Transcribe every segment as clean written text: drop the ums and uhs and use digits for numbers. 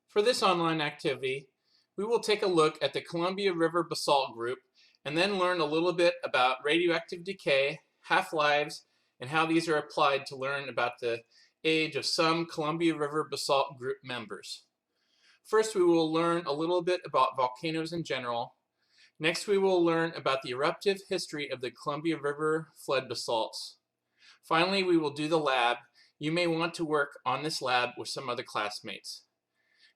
For this online activity, we will take a look at the Columbia River Basalt Group and then learn a little bit about radioactive decay, half-lives, and how these are applied to learn about the age of some Columbia River Basalt Group members. First, we will learn a little bit about volcanoes in general. Next, we will learn about the eruptive history of the Columbia River flood basalts. Finally, we will do the lab. You may want to work on this lab with some other classmates.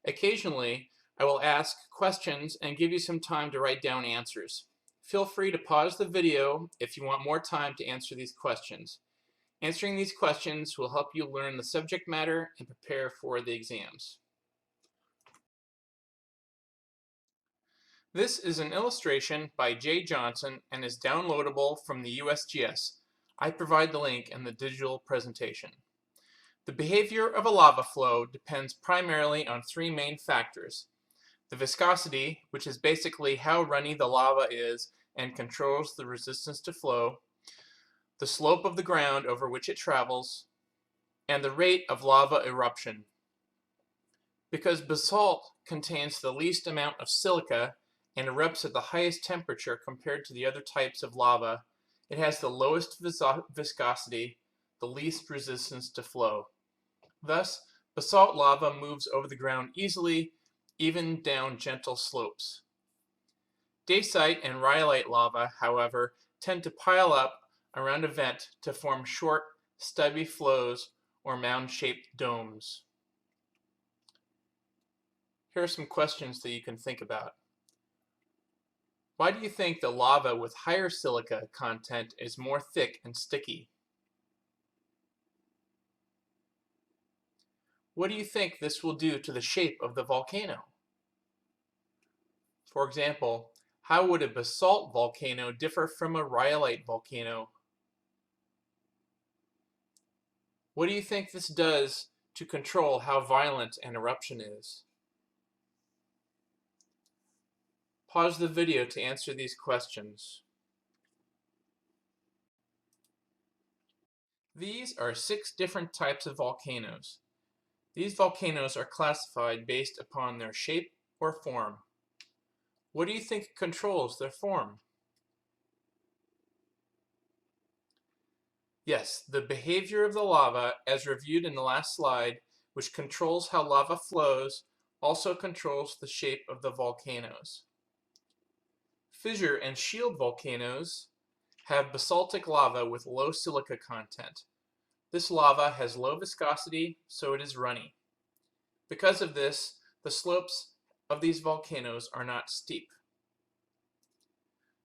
Occasionally, I will ask questions and give you some time to write down answers. Feel free to pause the video if you want more time to answer these questions. Answering these questions will help you learn the subject matter and prepare for the exams. This is an illustration by Jay Johnson and is downloadable from the USGS. I provide the link in the digital presentation. The behavior of a lava flow depends primarily on three main factors: the viscosity, which is basically how runny the lava is and controls the resistance to flow, the slope of the ground over which it travels, and the rate of lava eruption. Because basalt contains the least amount of silica and erupts at the highest temperature compared to the other types of lava, it has the lowest viscosity, the least resistance to flow. Thus, basalt lava moves over the ground easily, even down gentle slopes. Dacite and rhyolite lava, however, tend to pile up around a vent to form short, stubby flows or mound-shaped domes. Here are some questions that you can think about. Why do you think the lava with higher silica content is more thick and sticky? What do you think this will do to the shape of the volcano? For example, how would a basalt volcano differ from a rhyolite volcano? What do you think this does to control how violent an eruption is? Pause the video to answer these questions. These are 6 different types of volcanoes. These volcanoes are classified based upon their shape or form. What do you think controls their form? Yes, the behavior of the lava, as reviewed in the last slide, which controls how lava flows, also controls the shape of the volcanoes. Fissure and shield volcanoes have basaltic lava with low silica content. This lava has low viscosity, so it is runny. Because of this, the slopes of these volcanoes are not steep.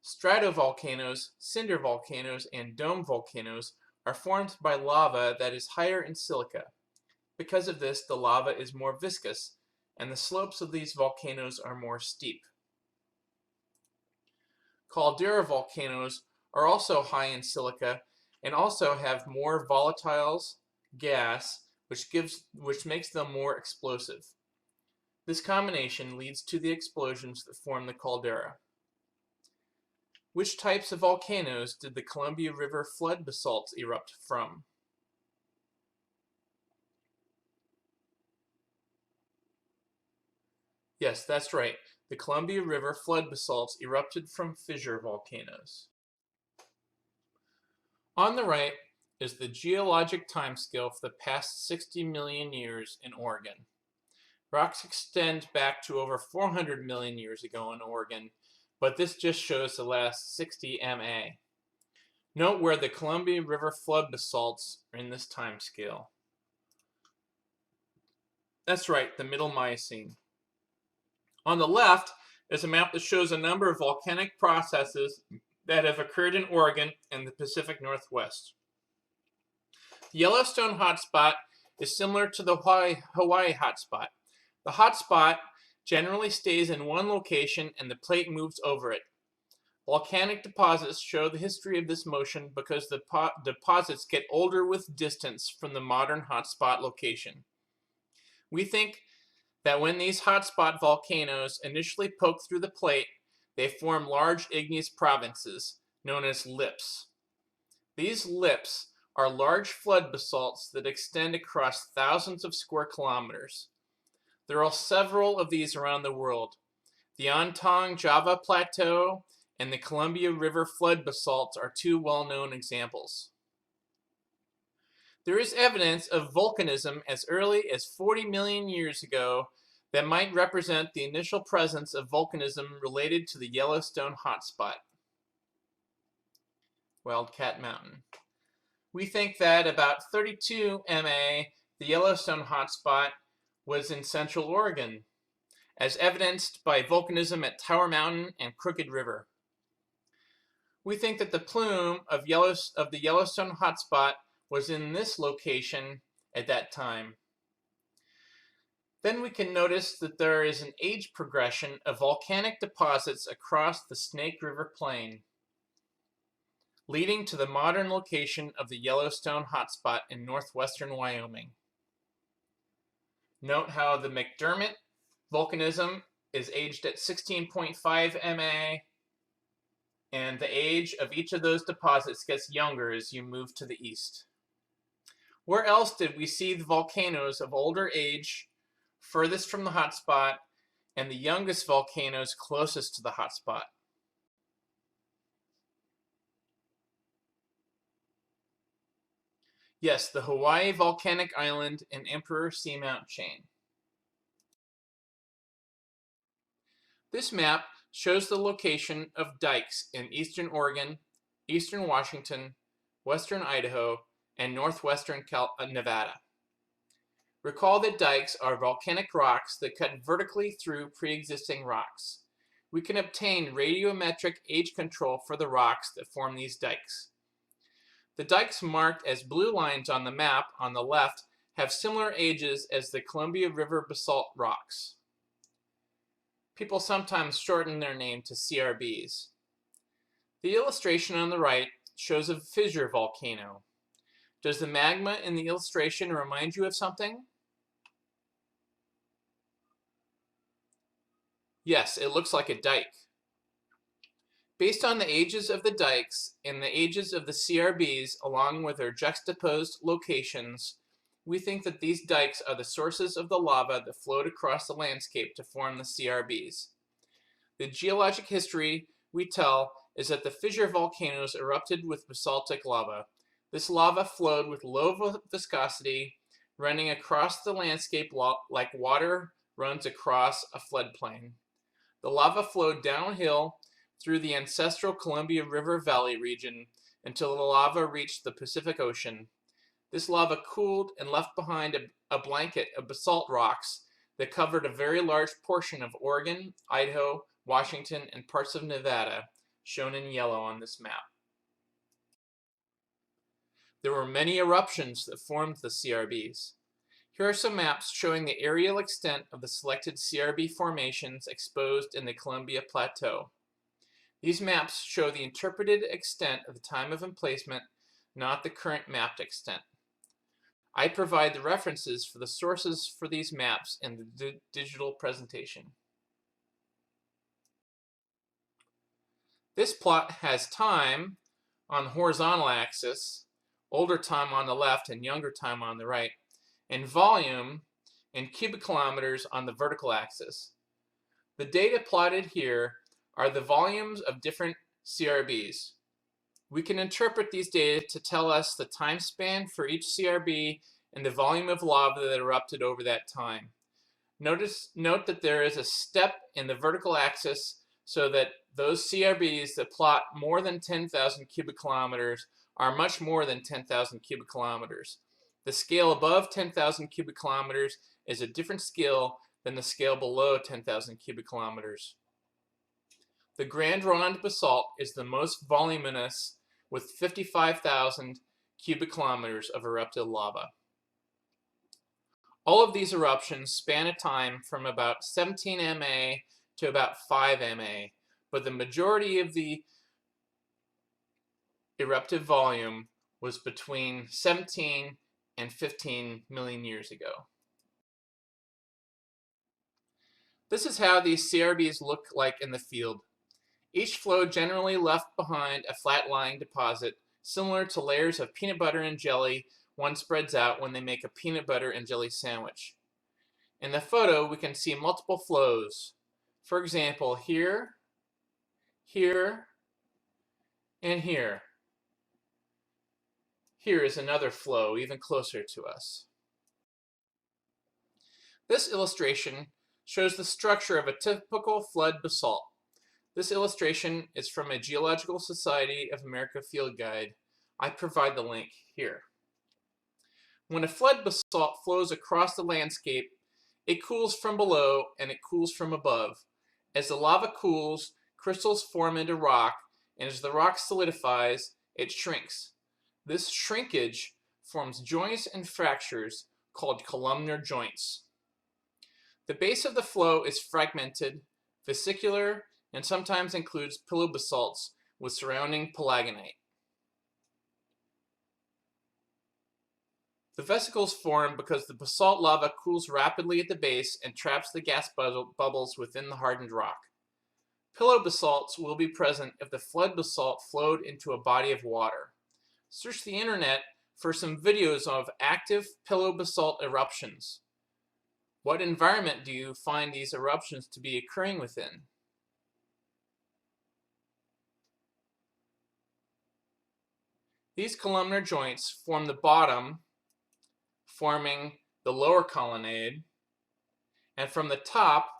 Stratovolcanoes, cinder volcanoes, and dome volcanoes are formed by lava that is higher in silica. Because of this, the lava is more viscous, and the slopes of these volcanoes are more steep. Caldera volcanoes are also high in silica and also have more volatiles, gas, which makes them more explosive. This combination leads to the explosions that form the caldera. Which types of volcanoes did the Columbia River flood basalts erupt from? Yes, that's right. The Columbia River flood basalts erupted from fissure volcanoes. On the right is the geologic timescale for the past 60 million years in Oregon. Rocks extend back to over 400 million years ago in Oregon, but this just shows the last 60 MA. Note where the Columbia River flood basalts are in this timescale. That's right, the Middle Miocene. On the left is a map that shows a number of volcanic processes that have occurred in Oregon and the Pacific Northwest. The Yellowstone Hotspot is similar to the Hawaii Hotspot. The hotspot generally stays in one location and the plate moves over it. Volcanic deposits show the history of this motion because the deposits get older with distance from the modern hotspot location. We think that when these hotspot volcanoes initially poke through the plate, they form large igneous provinces, known as lips. These lips are large flood basalts that extend across thousands of square kilometers. There are several of these around the world. The Antong Java Plateau and the Columbia River flood basalts are two well-known examples. There is evidence of volcanism as early as 40 million years ago that might represent the initial presence of volcanism related to the Yellowstone Hotspot, Wildcat Mountain. We think that about 32 MA, the Yellowstone Hotspot, was in Central Oregon, as evidenced by volcanism at Tower Mountain and Crooked River. We think that the plume of the Yellowstone Hotspot was in this location at that time. Then we can notice that there is an age progression of volcanic deposits across the Snake River Plain, leading to the modern location of the Yellowstone Hotspot in northwestern Wyoming. Note how the McDermott volcanism is aged at 16.5 MA, and the age of each of those deposits gets younger as you move to the east. Where else did we see the volcanoes of older age, furthest from the hotspot, and the youngest volcanoes closest to the hotspot? Yes, the Hawaii volcanic island and Emperor Seamount chain. This map shows the location of dikes in eastern Oregon, eastern Washington, western Idaho, and northwestern Nevada. Recall that dikes are volcanic rocks that cut vertically through pre-existing rocks. We can obtain radiometric age control for the rocks that form these dikes. The dikes marked as blue lines on the map on the left have similar ages as the Columbia River basalt rocks. People sometimes shorten their name to CRBs. The illustration on the right shows a fissure volcano. Does the magma in the illustration remind you of something? Yes, it looks like a dike. Based on the ages of the dikes and the ages of the CRBs, along with their juxtaposed locations, we think that these dikes are the sources of the lava that flowed across the landscape to form the CRBs. The geologic history we tell is that the fissure volcanoes erupted with basaltic lava. This lava flowed with low viscosity, running across the landscape like water runs across a floodplain. The lava flowed downhill through the ancestral Columbia River Valley region until the lava reached the Pacific Ocean. This lava cooled and left behind a blanket of basalt rocks that covered a very large portion of Oregon, Idaho, Washington, and parts of Nevada, shown in yellow on this map. There were many eruptions that formed the CRBs. Here are some maps showing the areal extent of the selected CRB formations exposed in the Columbia Plateau. These maps show the interpreted extent at the time of emplacement, not the current mapped extent. I provide the references for the sources for these maps in the digital presentation. This plot has time on the horizontal axis, older time on the left and younger time on the right, and volume in cubic kilometers on the vertical axis. The data plotted here are the volumes of different CRBs. We can interpret these data to tell us the time span for each CRB and the volume of lava that erupted over that time. Note that there is a step in the vertical axis so that those CRBs that plot more than 10,000 cubic kilometers are much more than 10,000 cubic kilometers. The scale above 10,000 cubic kilometers is a different scale than the scale below 10,000 cubic kilometers. The Grand Ronde basalt is the most voluminous with 55,000 cubic kilometers of erupted lava. All of these eruptions span a time from about 17 MA to about 5 MA, but the majority of the eruptive volume was between 17 and 15 million years ago. This is how these CRBs look like in the field. Each flow generally left behind a flat-lying deposit, similar to layers of peanut butter and jelly one spreads out when they make a peanut butter and jelly sandwich. In the photo, we can see multiple flows. For example, here, here, and here. Here is another flow even closer to us. This illustration shows the structure of a typical flood basalt. This illustration is from a Geological Society of America field guide. I provide the link here. When a flood basalt flows across the landscape, it cools from below and it cools from above. As the lava cools, crystals form into rock, and as the rock solidifies, it shrinks. This shrinkage forms joints and fractures called columnar joints. The base of the flow is fragmented, vesicular, and sometimes includes pillow basalts with surrounding palagonite. The vesicles form because the basalt lava cools rapidly at the base and traps the gas bubbles within the hardened rock. Pillow basalts will be present if the flood basalt flowed into a body of water. Search the internet for some videos of active pillow basalt eruptions. What environment do you find these eruptions to be occurring within? These columnar joints form the bottom, forming the lower colonnade, and from the top,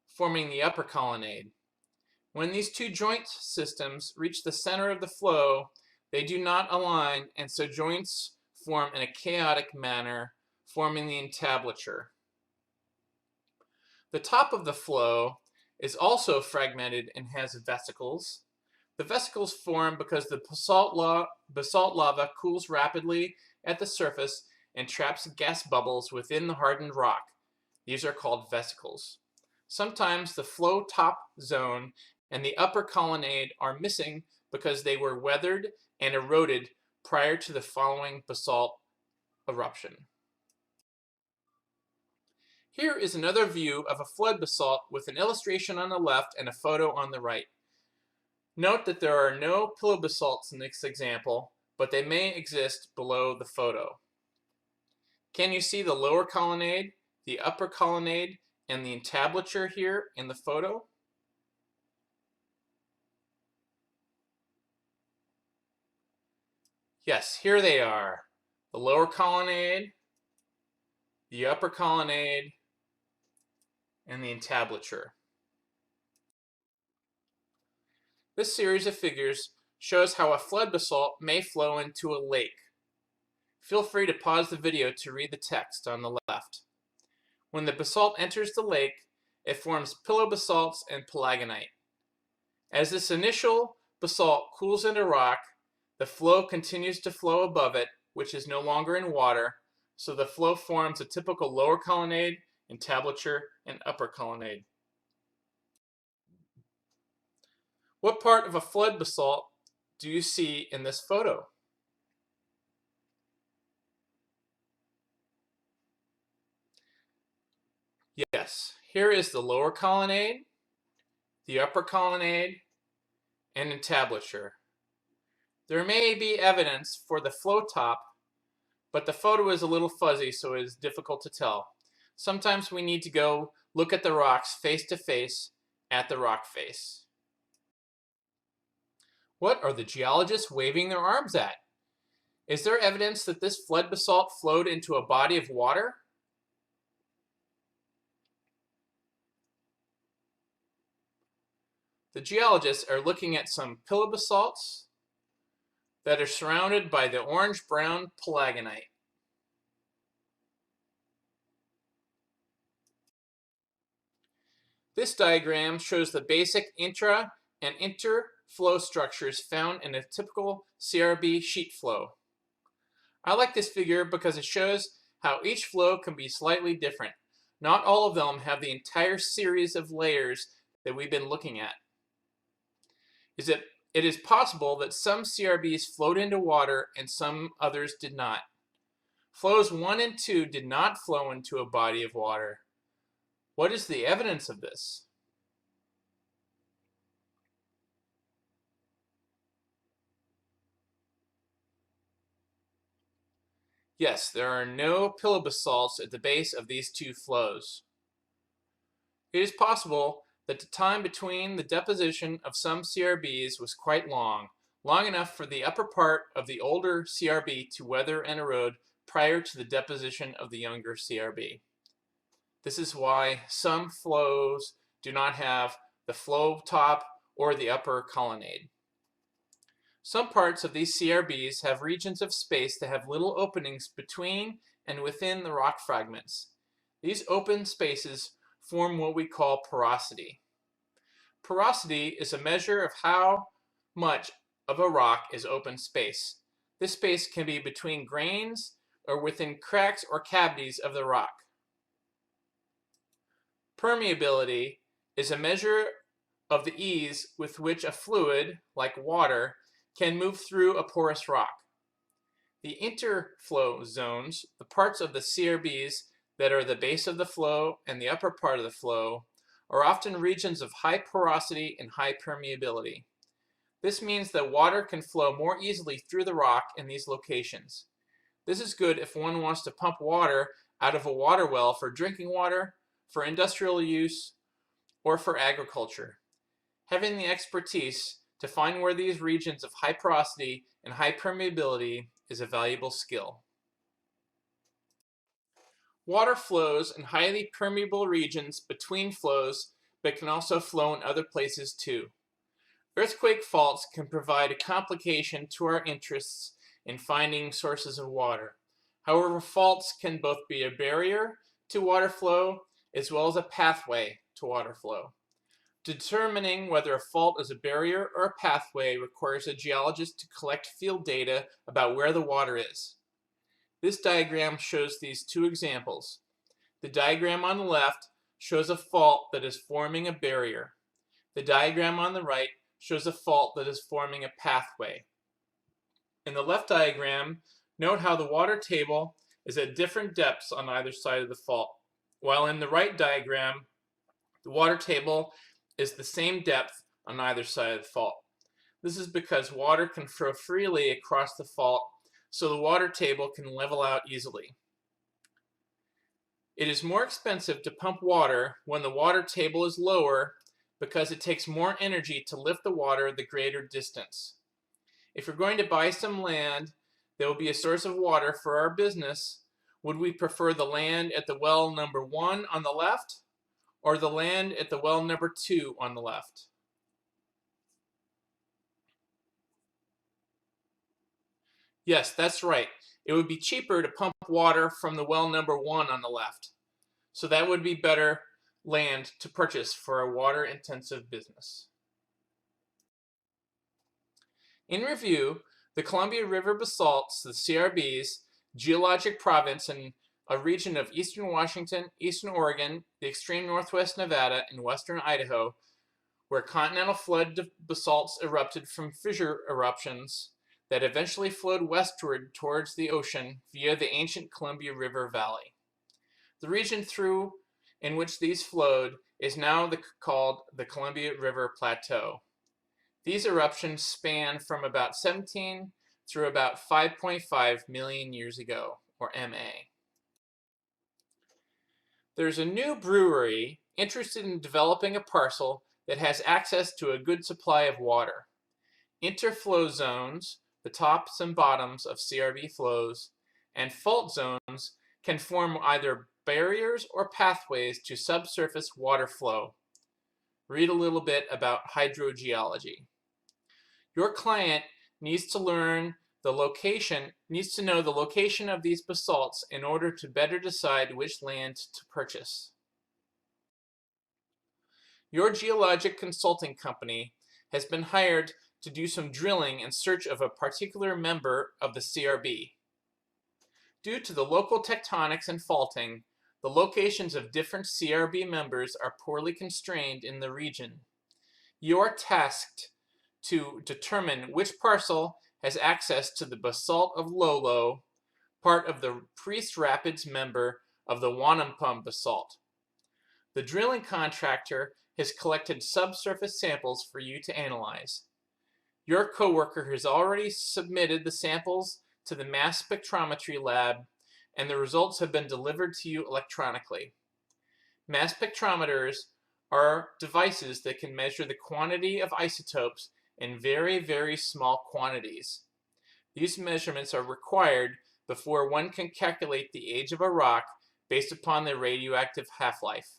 forming the upper colonnade. When these two joint systems reach the center of the flow, they do not align, and so joints form in a chaotic manner, forming the entablature. The top of the flow is also fragmented and has vesicles. The vesicles form because the basalt lava cools rapidly at the surface and traps gas bubbles within the hardened rock. These are called vesicles. Sometimes the flow top zone and the upper colonnade are missing because they were weathered and eroded prior to the following basalt eruption. Here is another view of a flood basalt with an illustration on the left and a photo on the right. Note that there are no pillow basalts in this example, but they may exist below the photo. Can you see the lower colonnade, the upper colonnade, and the entablature here in the photo? Yes, here they are. The lower colonnade, the upper colonnade, and the entablature. This series of figures shows how a flood basalt may flow into a lake. Feel free to pause the video to read the text on the left. When the basalt enters the lake, it forms pillow basalts and palagonite. As this initial basalt cools into rock, the flow continues to flow above it, which is no longer in water, so the flow forms a typical lower colonnade, entablature, and upper colonnade. What part of a flood basalt do you see in this photo? Yes, here is the lower colonnade, the upper colonnade, and entablature. There may be evidence for the flow top, but the photo is a little fuzzy, so it is difficult to tell. Sometimes we need to go look at the rocks face to face at the rock face. What are the geologists waving their arms at? Is there evidence that this flood basalt flowed into a body of water? The geologists are looking at some pillow basalts that are surrounded by the orange-brown palagonite. This diagram shows the basic intra- and interflow structures found in a typical CRB sheet flow. I like this figure because it shows how each flow can be slightly different. Not all of them have the entire series of layers that we've been looking at. It is possible that some CRBs flowed into water and some others did not. Flows 1 and 2 did not flow into a body of water. What is the evidence of this? Yes, there are no pillow basalts at the base of these two flows. It is possible that the time between the deposition of some CRBs was quite long, long enough for the upper part of the older CRB to weather and erode prior to the deposition of the younger CRB. This is why some flows do not have the flow top or the upper colonnade. Some parts of these CRBs have regions of space that have little openings between and within the rock fragments. These open spaces form what we call porosity. Porosity is a measure of how much of a rock is open space. This space can be between grains or within cracks or cavities of the rock. Permeability is a measure of the ease with which a fluid, like water, can move through a porous rock. The interflow zones, the parts of the CRBs that are the base of the flow and the upper part of the flow, are often regions of high porosity and high permeability. This means that water can flow more easily through the rock in these locations. This is good if one wants to pump water out of a water well for drinking water, for industrial use, or for agriculture. Having the expertise to find where these regions of high porosity and high permeability is a valuable skill. Water flows in highly permeable regions between flows, but can also flow in other places too. Earthquake faults can provide a complication to our interests in finding sources of water. However, faults can both be a barrier to water flow as well as a pathway to water flow. Determining whether a fault is a barrier or a pathway requires a geologist to collect field data about where the water is. This diagram shows these two examples. The diagram on the left shows a fault that is forming a barrier. The diagram on the right shows a fault that is forming a pathway. In the left diagram, note how the water table is at different depths on either side of the fault, while in the right diagram, the water table is the same depth on either side of the fault. This is because water can flow freely across the fault, so the water table can level out easily. It is more expensive to pump water when the water table is lower because it takes more energy to lift the water the greater distance. If you're going to buy some land that will be a source of water for our business, would we prefer the land at the well number 1 on the left or the land at the well number 2 on the left? Yes, that's right. It would be cheaper to pump water from the well number 1 on the left. So that would be better land to purchase for a water-intensive business. In review, the Columbia River basalts, the CRBs, geologic province in a region of eastern Washington, eastern Oregon, the extreme northwest Nevada, and western Idaho, where continental flood basalts erupted from fissure eruptions that eventually flowed westward towards the ocean via the ancient Columbia River Valley. The region through in which these flowed is now called the Columbia River Plateau. These eruptions span from about 17 through about 5.5 million years ago, or MA. There's a new brewery interested in developing a parcel that has access to a good supply of water. Interflow zones, the tops and bottoms of CRB flows, and fault zones can form either barriers or pathways to subsurface water flow. Read a little bit about hydrogeology. Your client needs to know the location of these basalts in order to better decide which land to purchase. Your geologic consulting company has been hired to do some drilling in search of a particular member of the CRB. Due to the local tectonics and faulting, the locations of different CRB members are poorly constrained in the region. You are tasked to determine which parcel has access to the basalt of Lolo, part of the Priest Rapids member of the Wanapum basalt. The drilling contractor has collected subsurface samples for you to analyze. Your coworker has already submitted the samples to the mass spectrometry lab, and the results have been delivered to you electronically. Mass spectrometers are devices that can measure the quantity of isotopes in very, very small quantities. These measurements are required before one can calculate the age of a rock based upon their radioactive half-life.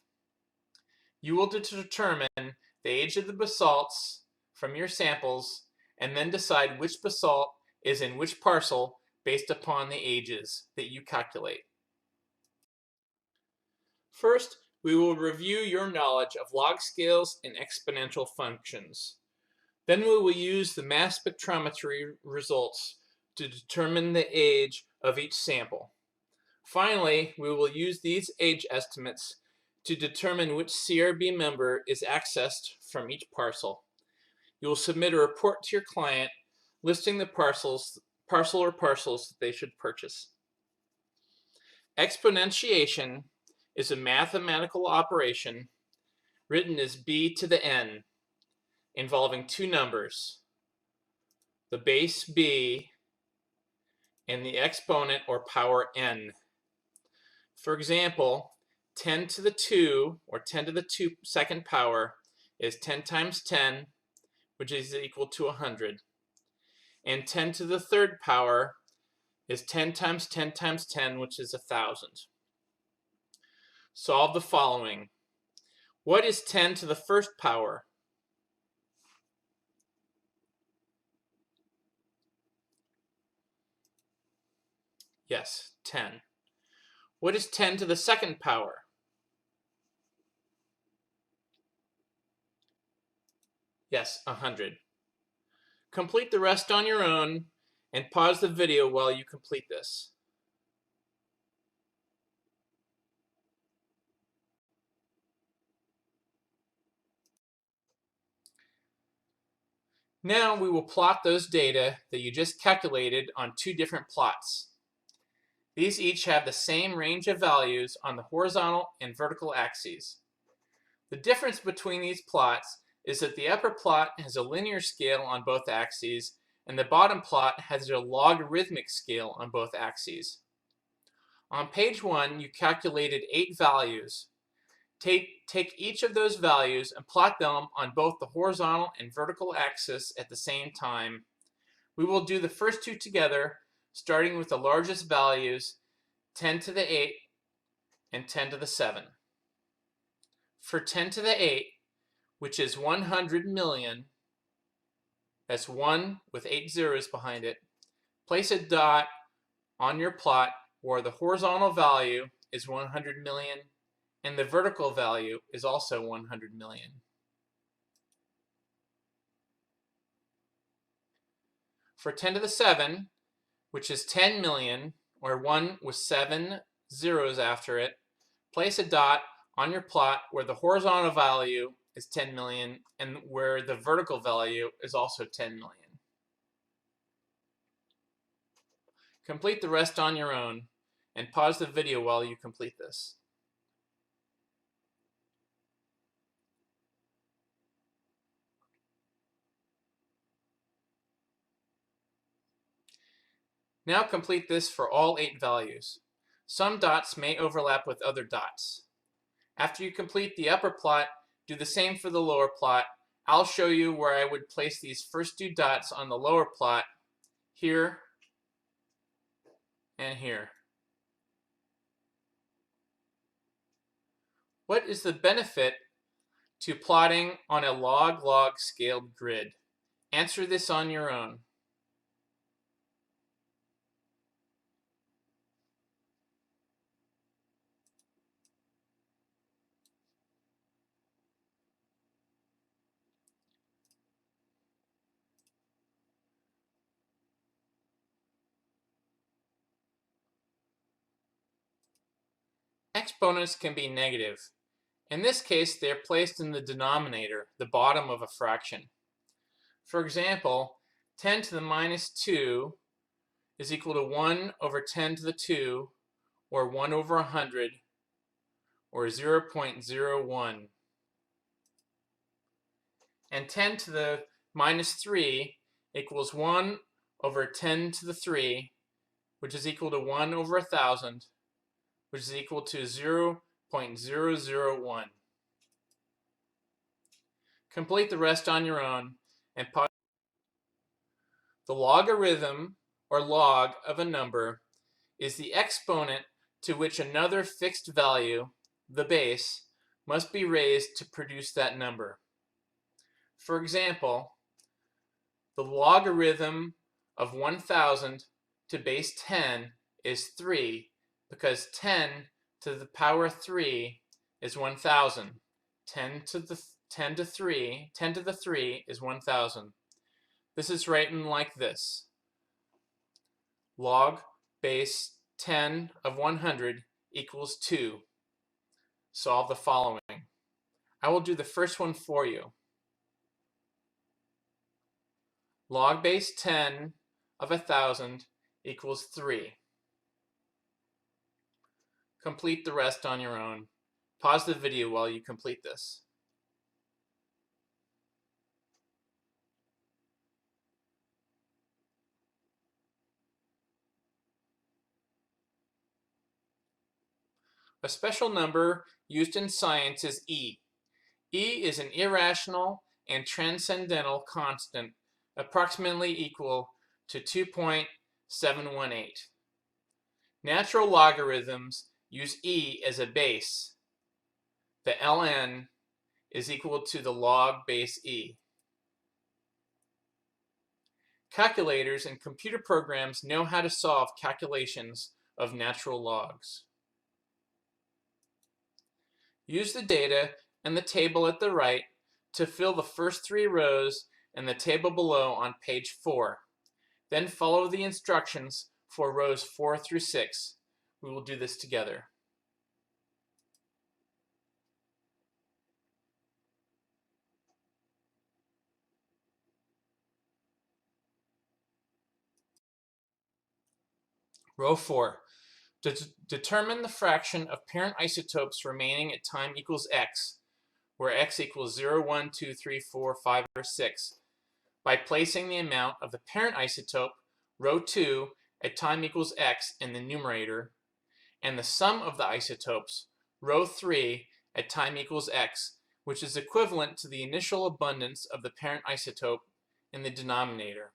You will determine the age of the basalts from your samples and then decide which basalt is in which parcel based upon the ages that you calculate. First, we will review your knowledge of log scales and exponential functions. Then we will use the mass spectrometry results to determine the age of each sample. Finally, we will use these age estimates to determine which CRB member is accessed from each parcel. You will submit a report to your client listing the parcel or parcels that they should purchase. Exponentiation is a mathematical operation written as b to the n, involving two numbers, the base b and the exponent or power n. For example, 10 to the 2 or 10 to the 2 second power is 10 times 10, which is equal to 100. And 10 to the third power is 10 times 10 times 10, which is 1,000. Solve the following. What is 10 to the first power? Yes, 10. What is 10 to the second power? Yes, 100. Complete the rest on your own and pause the video while you complete this. Now we will plot those data that you just calculated on two different plots. These each have the same range of values on the horizontal and vertical axes. The difference between these plots is that the upper plot has a linear scale on both axes and the bottom plot has a logarithmic scale on both axes. On page 1, you calculated 8 values. Take each of those values and plot them on both the horizontal and vertical axis at the same time. We will do the first two together, starting with the largest values, 10 to the 8 and 10 to the 7. For 10 to the 8, which is 100 million, that's 1 with 8 zeros behind it, place a dot on your plot where the horizontal value is 100 million and the vertical value is also 100 million. For 10 to the 7, which is 10 million, or 1 with 7 zeros after it, place a dot on your plot where the horizontal value is 10 million and where the vertical value is also 10 million. Complete the rest on your own and pause the video while you complete this. Now complete this for all 8 values. Some dots may overlap with other dots. After you complete the upper plot, do the same for the lower plot. I'll show you where I would place these first 2 dots on the lower plot, here and here. What is the benefit to plotting on a log-log scaled grid? Answer this on your own. Exponents can be negative. In this case, they are placed in the denominator, the bottom of a fraction. For example, 10 to the minus 2 is equal to 1 over 10 to the 2, or 1 over 100, or 0.01. And 10 to the minus 3 equals 1 over 10 to the 3, which is equal to 1 over 1,000, which is equal to 0.001. Complete the rest on your own and pause. The logarithm, or log, of a number is the exponent to which another fixed value, the base, must be raised to produce that number. For example, the logarithm of 1,000 to base 10 is 3 because 10 to the power 3 is 1,000. 10 to the 3 is 1,000. This is written like this. Log base 10 of 100 equals 2. Solve the following. I will do the first one for you. Log base 10 of 1,000 equals 3. Complete the rest on your own. Pause the video while you complete this. A special number used in science is E. E is an irrational and transcendental constant approximately equal to 2.718. Natural logarithms use E as a base. The ln is equal to the log base E. Calculators and computer programs know how to solve calculations of natural logs. Use the data and the table at the right to fill the first 3 rows and the table below on page 4. Then follow the instructions for rows 4 through 6. We will do this together. Row 4. Determine the fraction of parent isotopes remaining at time equals x, where x equals 0, 1, 2, 3, 4, 5, or 6, by placing the amount of the parent isotope, row 2, at time equals x in the numerator, and the sum of the isotopes, row 3, at time equals x, which is equivalent to the initial abundance of the parent isotope in the denominator.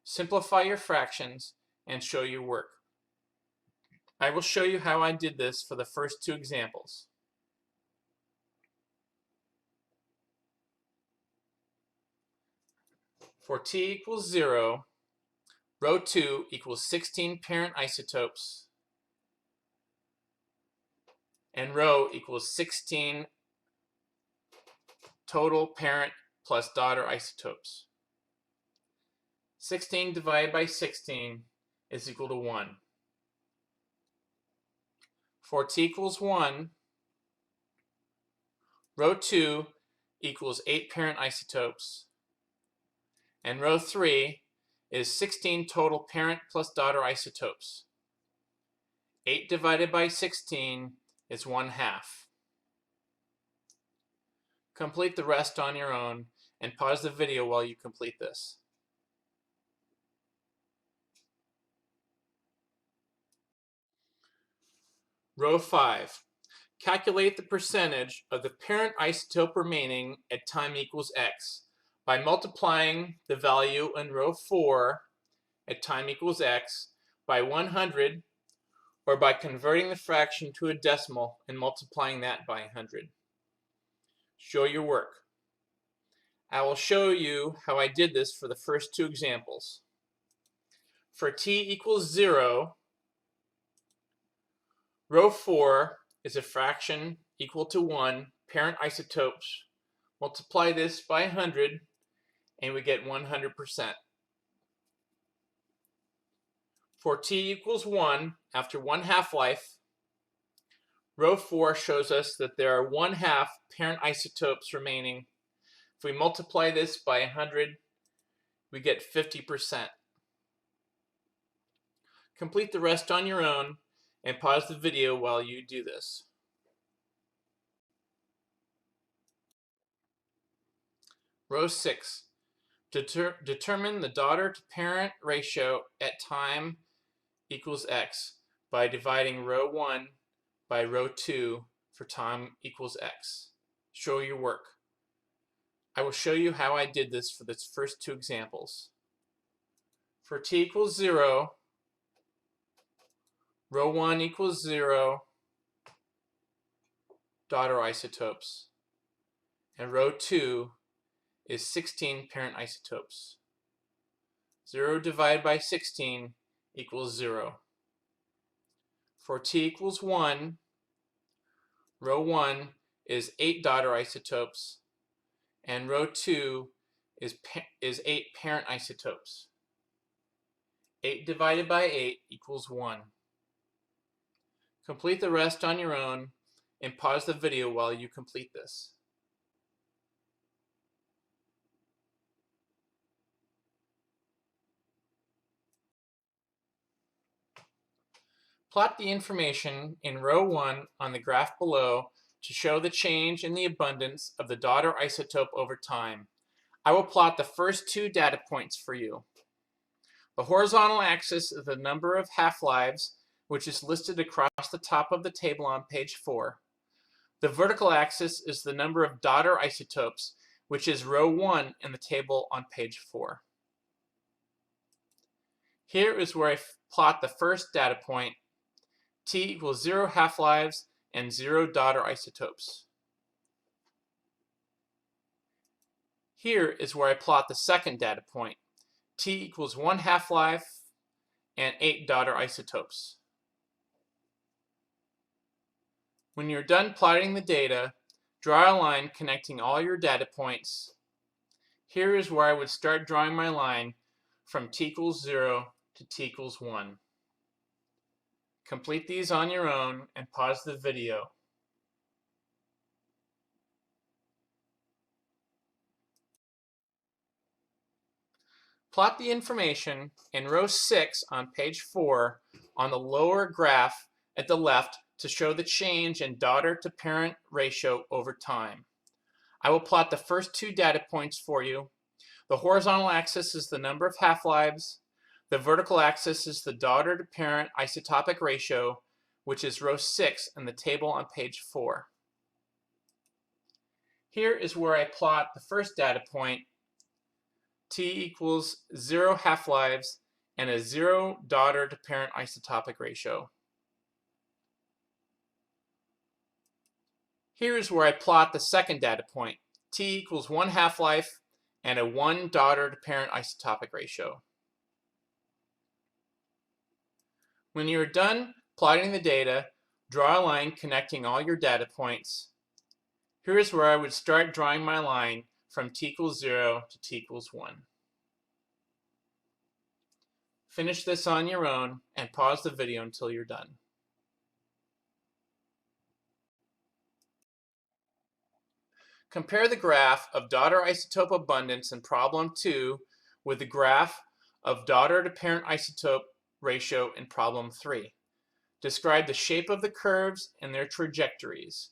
Simplify your fractions and show your work. I will show you how I did this for the first 2 examples. For t equals 0, row 2 equals 16 parent isotopes, and row equals 16 total parent plus daughter isotopes. 16 divided by 16 is equal to 1. For t equals 1, row 2 equals 8 parent isotopes, and row 3 is 16 total parent plus daughter isotopes. 8 divided by 16 is 1/2. Complete the rest on your own and pause the video while you complete this. Row 5. Calculate the percentage of the parent isotope remaining at time equals x by multiplying the value in row 4 at time equals x by 100, or by converting the fraction to a decimal and multiplying that by 100. Show your work. I will show you how I did this for the first 2 examples. For t equals 0, row 4 is a fraction equal to 1 parent isotopes. Multiply this by 100 and we get 100%. For t equals 1, after 1 half-life, row 4 shows us that there are 1/2 parent isotopes remaining. If we multiply this by 100, we get 50%. Complete the rest on your own and pause the video while you do this. Row 6. Determine the daughter to parent ratio at time equals x by dividing row 1 by row 2 for time equals x. Show your work. I will show you how I did this for the first two examples. For t equals 0, row 1 equals 0, daughter isotopes, and row 2 is 16 parent isotopes. 0 divided by 16 equals 0. For t equals 1, row 1 is 8 daughter isotopes, and row 2 is 8 parent isotopes. 8 divided by 8 equals 1. Complete the rest on your own and pause the video while you complete this. Plot the information in row 1 on the graph below to show the change in the abundance of the daughter isotope over time. I will plot the first two data points for you. The horizontal axis is the number of half-lives, which is listed across the top of the table on page 4. The vertical axis is the number of daughter isotopes, which is row 1 in the table on page 4. Here is where I plot the first data point, t equals 0 half-lives and 0 daughter isotopes. Here is where I plot the second data point, t equals 1 half-life and 8 daughter isotopes. When you're done plotting the data, draw a line connecting all your data points. Here is where I would start drawing my line from t equals 0 to t equals 1. Complete these on your own and pause the video. Plot the information in row 6 on page 4 on the lower graph at the left to show the change in daughter to parent ratio over time. I will plot the first two data points for you. The horizontal axis is the number of half-lives. The vertical axis is the daughter to parent isotopic ratio, which is row 6 in the table on page 4. Here is where I plot the first data point, t equals 0 half-lives and a 0 daughter to parent isotopic ratio. Here is where I plot the second data point, t equals 1 half-life and a 1 daughter to parent isotopic ratio. When you are done plotting the data, draw a line connecting all your data points. Here is where I would start drawing my line from t equals 0 to t equals 1. Finish this on your own and pause the video until you're done. Compare the graph of daughter isotope abundance in problem 2 with the graph of daughter to parent isotope ratio in problem 3. Describe the shape of the curves and their trajectories.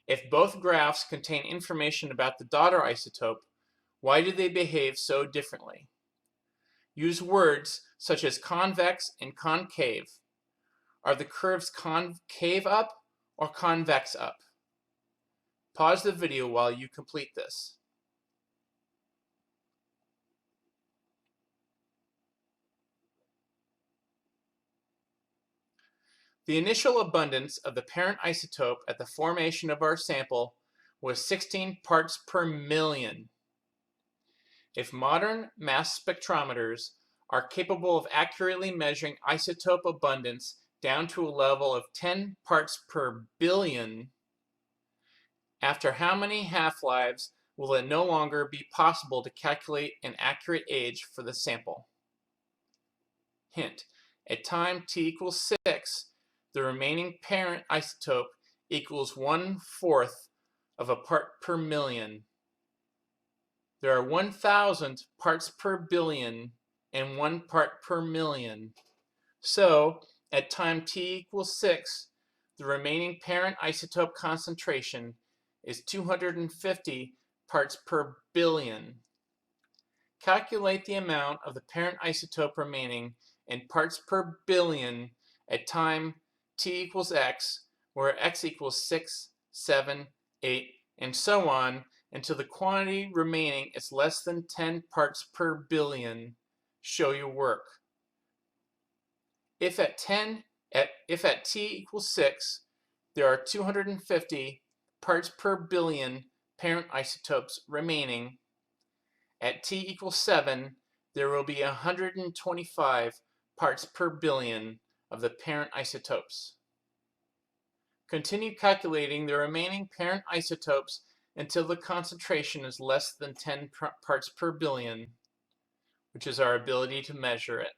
If both graphs contain information about the daughter isotope, why do they behave so differently? Use words such as convex and concave. Are the curves concave up or convex up? Pause the video while you complete this. The initial abundance of the parent isotope at the formation of our sample was 16 parts per million. If modern mass spectrometers are capable of accurately measuring isotope abundance down to a level of 10 parts per billion, after how many half-lives will it no longer be possible to calculate an accurate age for the sample? Hint: at time t equals 6, the remaining parent isotope equals 1/4 of a part per million. There are 1,000 parts per billion and 1 part per million. So, at time t equals 6, the remaining parent isotope concentration is 250 parts per billion. Calculate the amount of the parent isotope remaining in parts per billion at time t equals x, where x equals 6, 7, 8, and so on until the quantity remaining is less than 10 parts per billion. Show your work. If at t equals 6, there are 250 parts per billion parent isotopes remaining. At t equals 7, there will be 125 parts per billion of the parent isotopes. Continue calculating the remaining parent isotopes until the concentration is less than 10 parts per billion, which is our ability to measure it,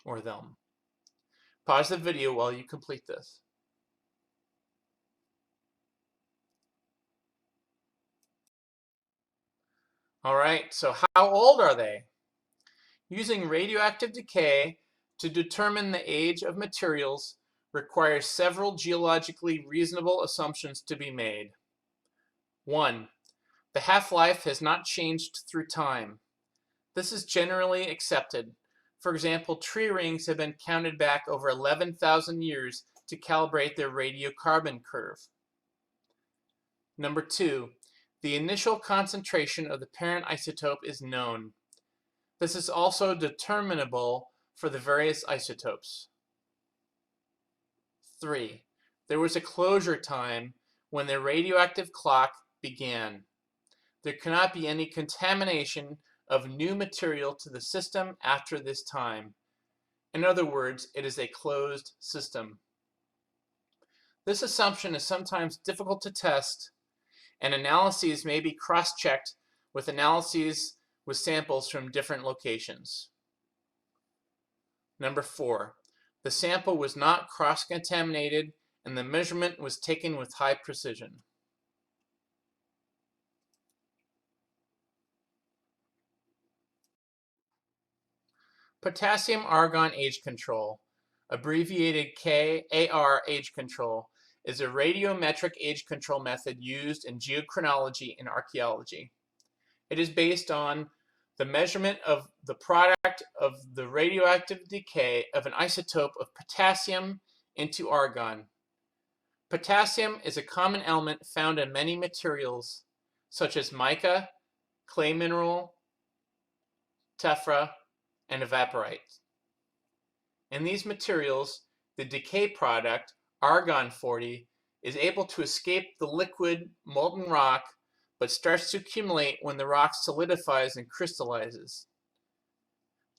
or them. Pause the video while you complete this. Alright, so how old are they? Using radioactive decay to determine the age of materials requires several geologically reasonable assumptions to be made. 1. The half-life has not changed through time. This is generally accepted. For example, tree rings have been counted back over 11,000 years to calibrate their radiocarbon curve. Number 2. The initial concentration of the parent isotope is known. This is also determinable for the various isotopes. 3. There was a closure time when the radioactive clock began. There cannot be any contamination of new material to the system after this time. In other words, it is a closed system. This assumption is sometimes difficult to test, and analyses may be cross-checked with analyses with samples from different locations. Number 4. The sample was not cross-contaminated and the measurement was taken with high precision. Potassium-argon age control, abbreviated KAR age control, is a radiometric age control method used in geochronology and archaeology. It is based on the measurement of the product of the radioactive decay of an isotope of potassium into argon. Potassium is a common element found in many materials, such as mica, clay mineral, tephra, and evaporite. In these materials, the decay product, argon-40, is able to escape the liquid molten rock but starts to accumulate when the rock solidifies and crystallizes.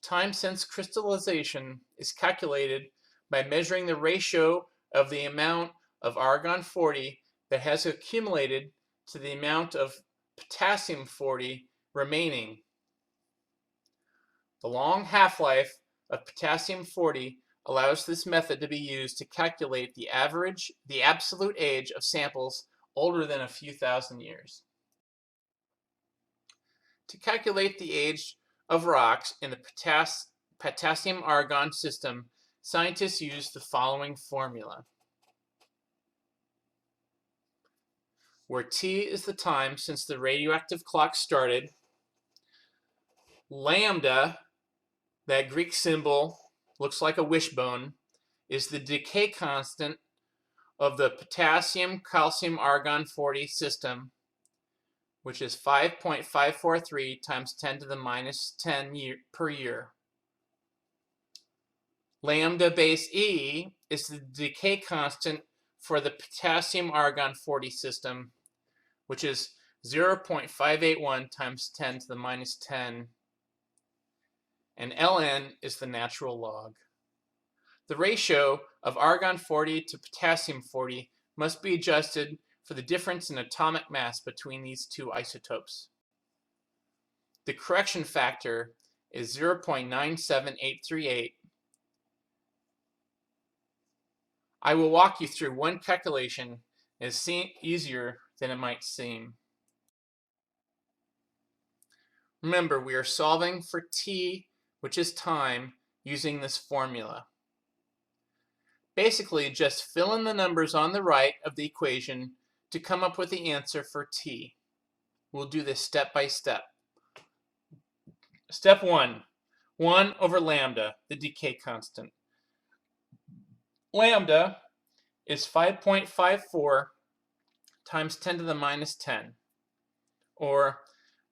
Time since crystallization is calculated by measuring the ratio of the amount of argon-40 that has accumulated to the amount of potassium-40 remaining. The long half-life of potassium-40 allows this method to be used to calculate the absolute age of samples older than a few thousand years. To calculate the age of rocks in the potassium-argon system, scientists use the following formula, where T is the time since the radioactive clock started, lambda, that Greek symbol looks like a wishbone, is the decay constant of the potassium-calcium-argon-40 system, which is 5.543 times 10 to the minus 10 per year. Lambda base E is the decay constant for the potassium-argon-40 system, which is 0.581 times 10 to the minus 10, and Ln is the natural log. The ratio of argon-40 to potassium-40 must be adjusted for the difference in atomic mass between these two isotopes. The correction factor is 0.97838. I will walk you through one calculation. It's easier than it might seem. Remember, we are solving for t, which is time, using this formula. Basically, just fill in the numbers on the right of the equation to come up with the answer for t. We'll do this step by step. Step 1. 1 over lambda, the decay constant. Lambda is 5.54 times 10 to the minus 10, or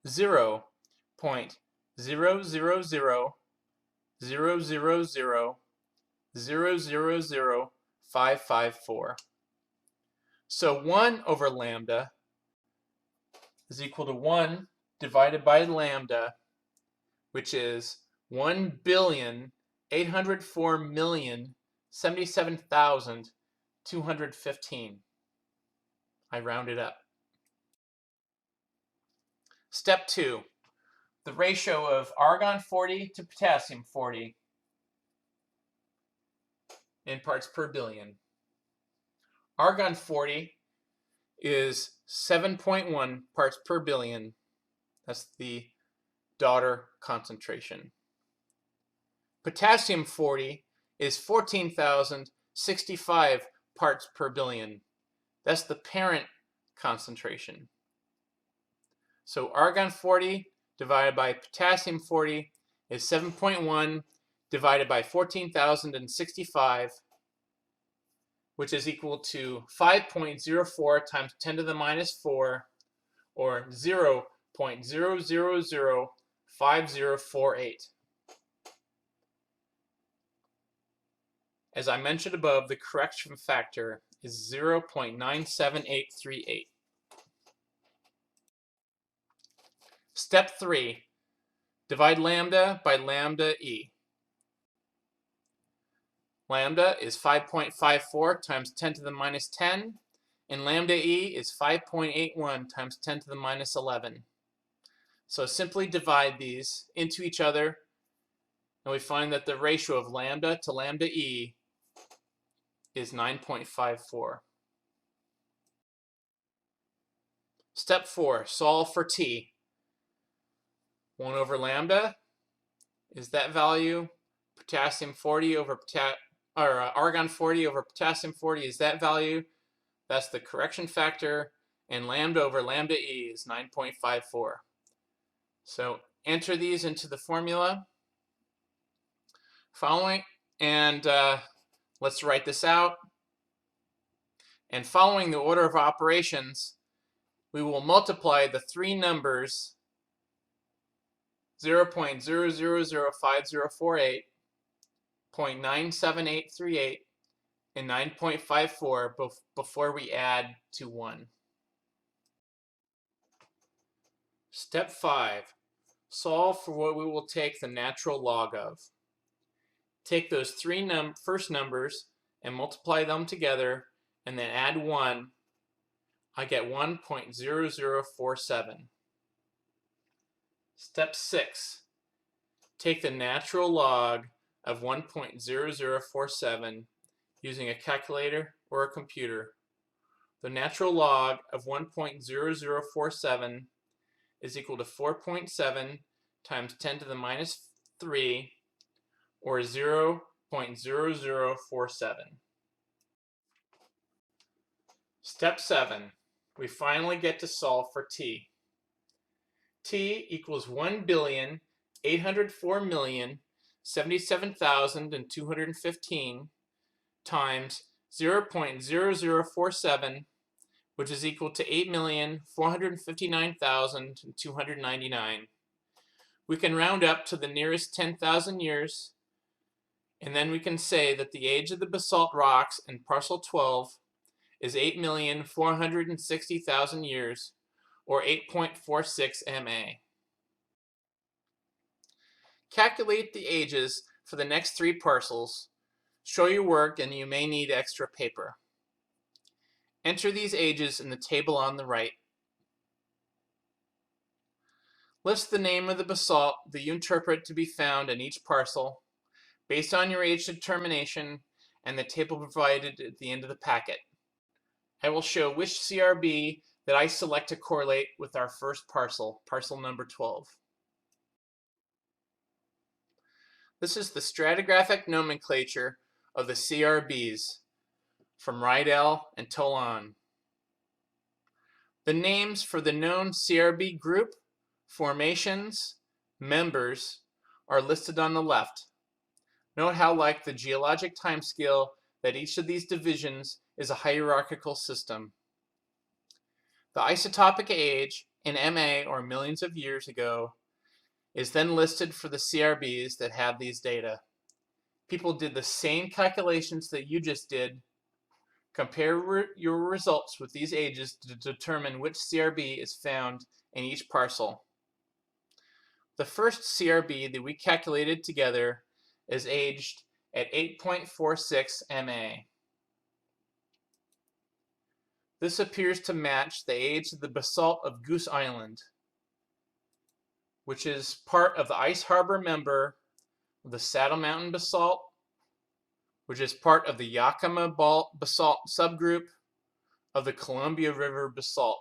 0.0000000000554. So 1 over lambda is equal to 1 divided by lambda, which is 1,804,077,215. I rounded up. Step 2, the ratio of argon 40 to potassium 40 in parts per billion. Argon 40 is 7.1 parts per billion. That's the daughter concentration. Potassium 40 is 14,065 parts per billion. That's the parent concentration. So argon 40 divided by potassium 40 is 7.1 divided by 14,065, which is equal to 5.04 times 10 to the minus 4, or 0.0005048. As I mentioned above, the correction factor is 0.97838. Step 3, divide lambda by lambda E. Lambda is 5.54 times 10 to the minus 10, and lambda E is 5.81 times 10 to the minus 11. So simply divide these into each other, and we find that the ratio of lambda to lambda E is 9.54. Step 4, solve for T. 1 over lambda is that value. Potassium 40 over argon 40 over potassium 40 is that value. That's the correction factor, and lambda over lambda E is 9.54. So enter these into the formula. Let's write this out. And following the order of operations, we will multiply the three numbers 0.0005048, 0.97838, and 9.54 before we add to 1. Step 5. Solve for what we will take the natural log of. Take those three first numbers and multiply them together, and then add 1. I get 1.0047. Step 6. Take the natural log of 1.0047 using a calculator or a computer. The natural log of 1.0047 is equal to 4.7 times 10 to the minus 3, or 0.0047. Step 7. We finally get to solve for T. T equals 1,804,077,215 times 0.0047, which is equal to 8,459,299. We can round up to the nearest 10,000 years, and then we can say that the age of the basalt rocks in Parcel 12 is 8,460,000 years, or 8.46 MA. Calculate the ages for the next 3 parcels. Show your work, and you may need extra paper. Enter these ages in the table on the right. List the name of the basalt that you interpret to be found in each parcel, based on your age determination and the table provided at the end of the packet. I will show which CRB that I select to correlate with our first parcel, parcel number 12. This is the stratigraphic nomenclature of the CRBs from Rydell and Tolan. The names for the known CRB group, formations, members, are listed on the left. Note how, like the geologic timescale, that each of these divisions is a hierarchical system. The isotopic age, in MA or millions of years ago, is then listed for the CRBs that have these data. People did the same calculations that you just did. Compare your results with these ages to determine which CRB is found in each parcel. The first CRB that we calculated together is aged at 8.46 MA. This appears to match the age of the basalt of Goose Island, which is part of the Ice Harbor member of the Saddle Mountain basalt, which is part of the Yakima basalt subgroup of the Columbia River basalt.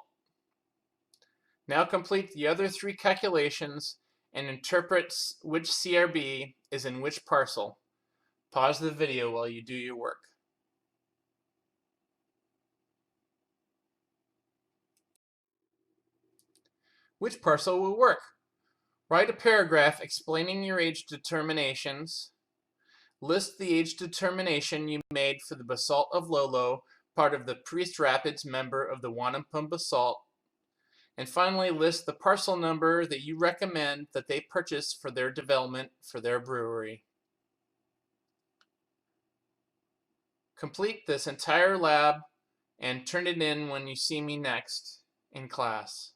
Now complete the other three calculations and interpret which CRB is in which parcel. Pause the video while you do your work. Which parcel will work? Write a paragraph explaining your age determinations. List the age determination you made for the basalt of Lolo, part of the Priest Rapids member of the Wanapum basalt. And finally, list the parcel number that you recommend that they purchase for their development for their brewery. Complete this entire lab and turn it in when you see me next in class.